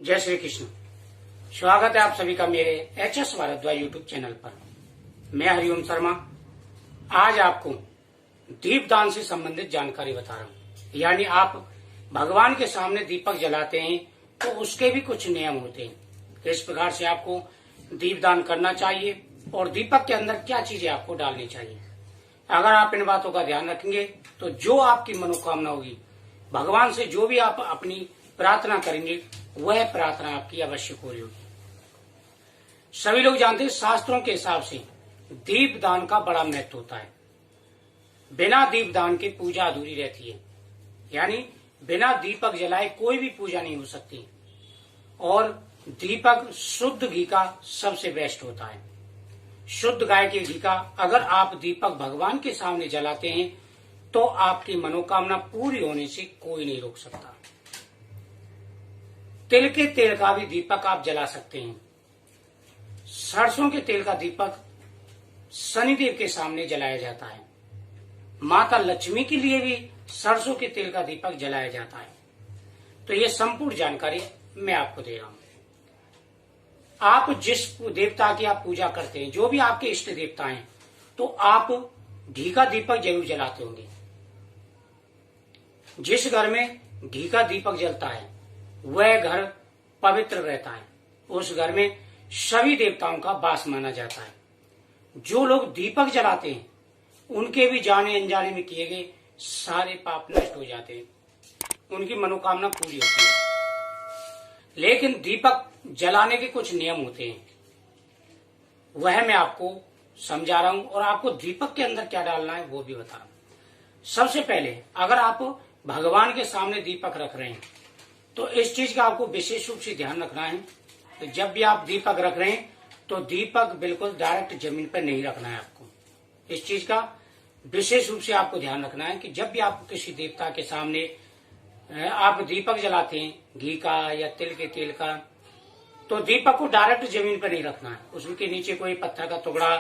जय श्री कृष्ण। स्वागत है आप सभी का मेरे एच.एस. भारद्वाज यूट्यूब चैनल पर। मैं हरिओम शर्मा आज आपको दीपदान से संबंधित जानकारी बता रहा हूँ। यानी आप भगवान के सामने दीपक जलाते हैं तो उसके भी कुछ नियम होते हैं। किस प्रकार से आपको दीपदान करना चाहिए और दीपक के अंदर क्या चीजें आपको डालनी चाहिए। अगर आप इन बातों का ध्यान रखेंगे तो जो आपकी मनोकामना होगी, भगवान से जो भी आप अपनी प्रार्थना करेंगे, वह प्रार्थना आपकी अवश्य पूरी होगी। सभी लोग जानते हैं शास्त्रों के हिसाब से दीपदान का बड़ा महत्व होता है। बिना दीपदान के पूजा अधूरी रहती है। यानी बिना दीपक जलाए कोई भी पूजा नहीं हो सकती। और दीपक शुद्ध घी का सबसे बेस्ट होता है। शुद्ध गाय के घी का अगर आप दीपक भगवान के सामने जलाते हैं तो आपकी मनोकामना पूरी होने से कोई नहीं रोक सकता। तिल के तेल का भी दीपक आप जला सकते हैं। सरसों के तेल का दीपक शनिदेव के सामने जलाया जाता है। माता लक्ष्मी के लिए भी सरसों के तेल का दीपक जलाया जाता है। तो ये संपूर्ण जानकारी मैं आपको दे रहा हूं। आप जिस देवता की आप पूजा करते हैं, जो भी आपके इष्ट देवता हैं, तो आप घी का दीपक जरूर जलाते होंगे। जिस घर में घी का दीपक जलता है वह घर पवित्र रहता है। उस घर में सभी देवताओं का वास माना जाता है। जो लोग दीपक जलाते हैं उनके भी जाने अनजाने में किए गए सारे पाप नष्ट हो जाते हैं, उनकी मनोकामना पूरी होती है। लेकिन दीपक जलाने के कुछ नियम होते हैं, वह मैं आपको समझा रहा हूं और आपको दीपक के अंदर क्या डालना है वो भी बता रहा हूं। सबसे पहले अगर आप भगवान के सामने दीपक रख रहे हैं तो इस चीज का आपको विशेष रूप से ध्यान रखना है। तो जब भी आप दीपक रख रहे हैं तो दीपक बिल्कुल डायरेक्ट जमीन पर नहीं रखना है। आपको इस चीज का विशेष रूप से आपको ध्यान रखना है कि जब भी आप किसी देवता के सामने आप दीपक जलाते हैं, घी का या तिल के तेल का, तो दीपक को डायरेक्ट जमीन पर नहीं रखना है। उसके नीचे कोई पत्थर का टुकड़ा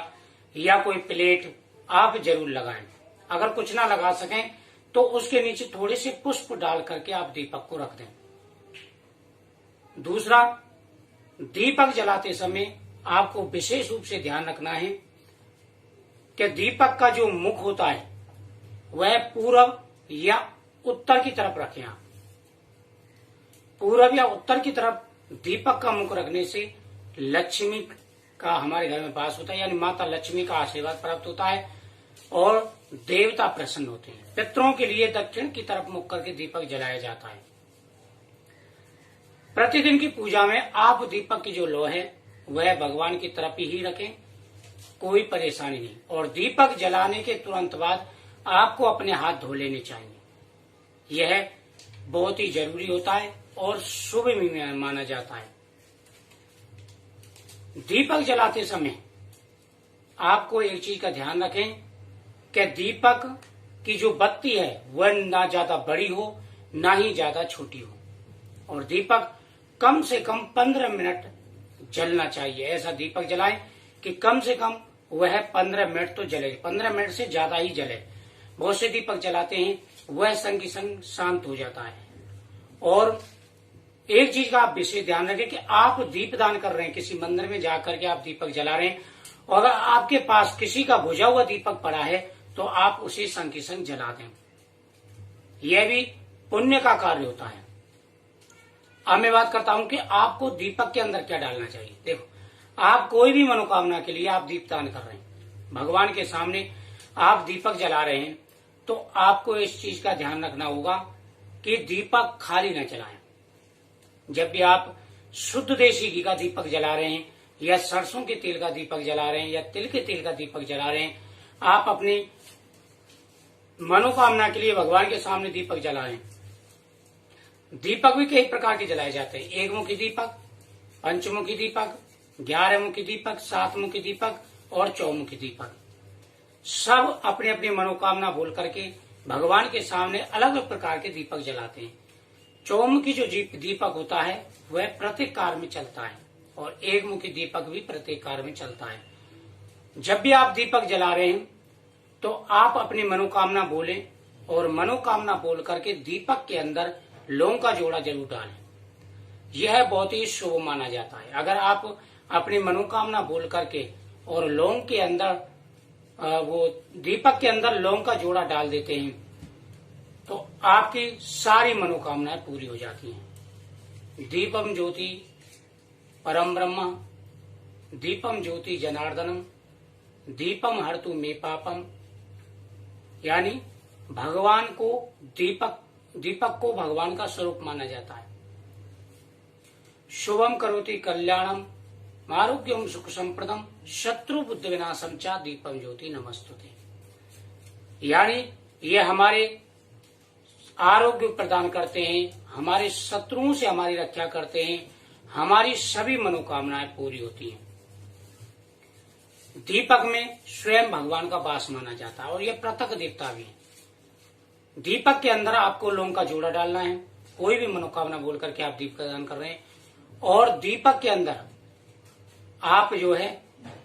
या कोई प्लेट आप जरूर लगाएं। अगर कुछ ना लगा सकें तो उसके नीचे थोड़े से पुष्प डाल करके आप दीपक को रख दें। दूसरा, दीपक जलाते समय आपको विशेष रूप से ध्यान रखना है कि दीपक का जो मुख होता है वह पूरब या उत्तर की तरफ रखें। आप पूरब या उत्तर की तरफ दीपक का मुख रखने से लक्ष्मी का हमारे घर में वास होता है। यानी माता लक्ष्मी का आशीर्वाद प्राप्त होता है और देवता प्रसन्न होते हैं। पितरों के लिए दक्षिण की तरफ मुख करके दीपक जलाया जाता है। प्रतिदिन की पूजा में आप दीपक की जो लो है वह भगवान की तरफ ही रखें, कोई परेशानी नहीं। और दीपक जलाने के तुरंत बाद आपको अपने हाथ धो लेने चाहिए। यह बहुत ही जरूरी होता है और शुभ भी माना जाता है। दीपक जलाते समय आपको एक चीज का ध्यान रखें कि दीपक की जो बत्ती है वह ना ज्यादा बड़ी हो ना ही ज्यादा छोटी हो। और दीपक कम से कम 15 मिनट जलना चाहिए। ऐसा दीपक जलाएं कि कम से कम वह 15 मिनट तो जले, 15 मिनट से ज्यादा ही जले। बहुत से दीपक जलाते हैं वह संग की संग शांत हो जाता है। और एक चीज का आप विशेष ध्यान रखें कि आप दीपदान कर रहे हैं, किसी मंदिर में जाकर के आप दीपक जला रहे हैं और अगर आपके पास किसी का बुझा हुआ दीपक पड़ा है तो आप उसे संग की संग जला दें। यह भी पुण्य का कार्य होता है। अब मैं बात करता हूं कि आपको दीपक के अंदर क्या डालना चाहिए। देखो, आप कोई भी मनोकामना के लिए आप दीपदान कर रहे हैं, भगवान के सामने आप दीपक जला रहे हैं, तो आपको इस चीज का ध्यान रखना होगा कि दीपक खाली न जलाएं। जब भी आप शुद्ध देसी घी का दीपक जला रहे हैं या सरसों के तेल का दीपक जला रहे हैं या तिल के तेल का दीपक जला रहे हैं, आप अपनी मनोकामना के लिए भगवान के सामने दीपक जला रहे हैं। दीपक भी कई प्रकार के जलाए जाते हैं। एक मुखी दीपक, पंचमुखी दीपक, 11 मुखी दीपक, 7 मुखी दीपक और 4 मुखी दीपक। सब अपनी अपनी मनोकामना बोल करके भगवान के सामने अलग अलग प्रकार के दीपक जलाते हैं। 4 मुखी जो दीपक होता है वह प्रत्येक कार में चलता है और 1 मुखी दीपक भी प्रत्येक कार में चलता है। जब भी आप दीपक जला रहे हैं तो आप अपनी मनोकामना बोलें और मनोकामना बोल करके दीपक के अंदर लौंग का जोड़ा जरूर डालें। यह बहुत ही शुभ माना जाता है। अगर आप अपनी मनोकामना बोल करके और लौंग के अंदर वो दीपक के अंदर लौंग का जोड़ा डाल देते हैं तो आपकी सारी मनोकामनाएं पूरी हो जाती हैं। दीपम ज्योति परम ब्रह्म, दीपम ज्योति जनार्दनम, दीपम हरतु मे पापम। यानी भगवान को दीपक को भगवान का स्वरूप माना जाता है। शुभम करोति कल्याणम, आरोग्यम सुख संप्रदम, शत्रु बुद्धि विनाशम चा दीपम ज्योति नमस्तुते। यानी ये हमारे आरोग्य प्रदान करते हैं, हमारे शत्रुओं से हमारी रक्षा करते हैं, हमारी सभी मनोकामनाएं पूरी होती हैं। दीपक में स्वयं भगवान का वास माना जाता है और यह प्रत्यक्ष देवता भी है। दीपक के अंदर आपको लौंग का जोड़ा डालना है। कोई भी मनोकामना बोल करके आप दीप का दान कर रहे हैं और दीपक के अंदर आप जो है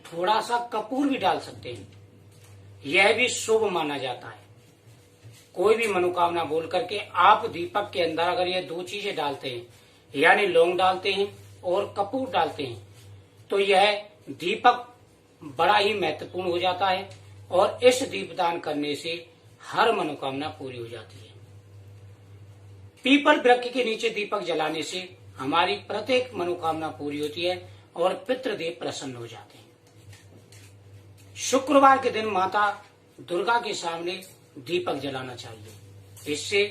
थोड़ा सा कपूर भी डाल सकते हैं, यह भी शुभ माना जाता है। कोई भी मनोकामना बोल करके आप दीपक के अंदर अगर ये दो चीजें डालते हैं, यानी लौंग डालते हैं और कपूर डालते हैं, तो यह दीपक बड़ा ही महत्वपूर्ण हो जाता है और इस दीपदान करने से हर मनोकामना पूरी हो जाती है। पीपल वृक्ष के नीचे दीपक जलाने से हमारी प्रत्येक मनोकामना पूरी होती है और पितृदेव प्रसन्न हो जाते हैं। शुक्रवार के दिन माता दुर्गा के सामने दीपक जलाना चाहिए। इससे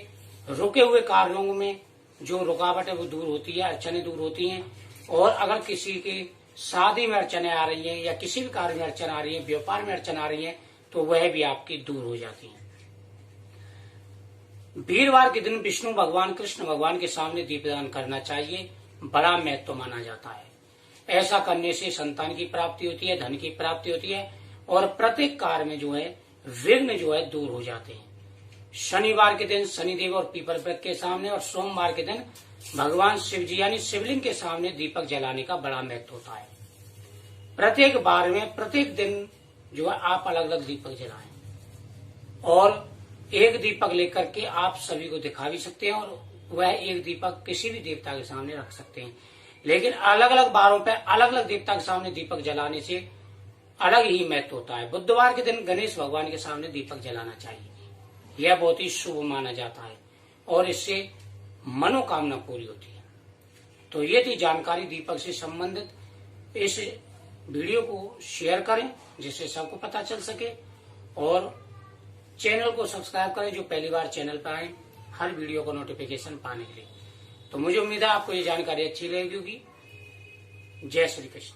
रुके हुए कार्यों में जो रुकावट है वो दूर होती है, अड़चने दूर होती हैं। और अगर किसी की शादी में अड़चने आ रही हैं या किसी भी कार्य में अड़चन आ रही है, व्यापार में अड़चन आ रही है, तो वह भी आपकी दूर हो जाती है। वीरवार के दिन विष्णु भगवान कृष्ण भगवान के सामने दीपदान करना चाहिए, बड़ा महत्व माना जाता है। ऐसा करने से संतान की प्राप्ति होती है, धन की प्राप्ति होती है और प्रत्येक कार्य में जो है विघ्न जो है दूर हो जाते हैं। शनिवार के दिन शनिदेव और पीपल वृक्ष के सामने और सोमवार के दिन भगवान शिव जी यानी शिवलिंग के सामने दीपक जलाने का बड़ा महत्व होता है। प्रत्येक बार में प्रत्येक दिन जो है आप अलग अलग दीपक जलाएं और एक दीपक लेकर के आप सभी को दिखा भी सकते हैं और वह एक दीपक किसी भी देवता के सामने रख सकते हैं। लेकिन अलग अलग बारों पर अलग अलग देवता के सामने दीपक जलाने से अलग ही महत्व होता है। बुधवार के दिन गणेश भगवान के सामने दीपक जलाना चाहिए, यह बहुत ही शुभ माना जाता है और इससे मनोकामना पूरी होती है। तो ये थी जानकारी दीपक से संबंधित। इस वीडियो को शेयर करें जिससे सबको पता चल सके और चैनल को सब्सक्राइब करें जो पहली बार चैनल पर आए हर वीडियो को नोटिफिकेशन पाने के लिए। तो मुझे उम्मीद है आपको ये जानकारी अच्छी लगेगी। जय श्री कृष्ण।